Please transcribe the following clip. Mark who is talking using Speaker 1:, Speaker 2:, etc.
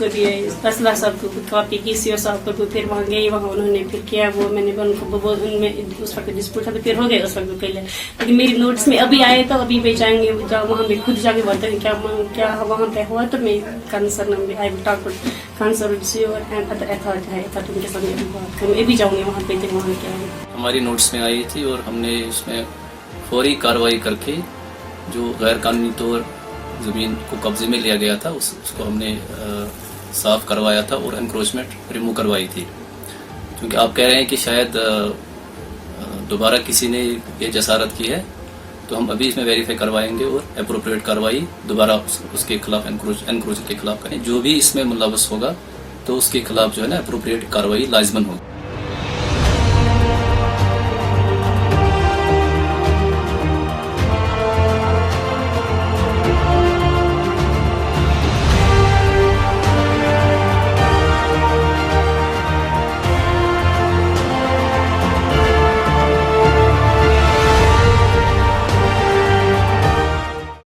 Speaker 1: उसको दिए असला साहब को कॉपी की, सीओ साहब को, फिर वहाँ गई, वहाँ उन्होंने फिर किया वो, मैंने उनको वो उनमें उस वक्त डिस्प्यूट था तो फिर हो गया उस वक्त पहले, लेकिन मेरी नोट्स में अभी आए तो अभी पे जाएंगे वहाँ पे खुद जाके बताएंगे क्या वहाँ पे हुआ, तो मैं concern I will talk with concern CO and other authority उनके सामने अभी बात करूँ, मैं भी जाऊँगी वहाँ पे वहाँ क्या है।
Speaker 2: हमारी नोट्स में आई थी और हमने उसमें फौरी कार्रवाई करके जो गैर कानूनी तौर ज़मीन को कब्जे में लिया गया था उसको हमने साफ करवाया था और एनक्रोचमेंट रिमूव करवाई थी। क्योंकि आप कह रहे हैं कि शायद दोबारा किसी ने ये जसारत की है, तो हम अभी इसमें वेरीफाई करवाएंगे और एप्रोप्रिएट कार्रवाई दोबारा उसके खिलाफ एनक्रोचर के खिलाफ करें। जो भी इसमें मुलव्वस होगा तो उसके खिलाफ जो है ना एप्रोप्रिएट कार्रवाई लाजमन होगी।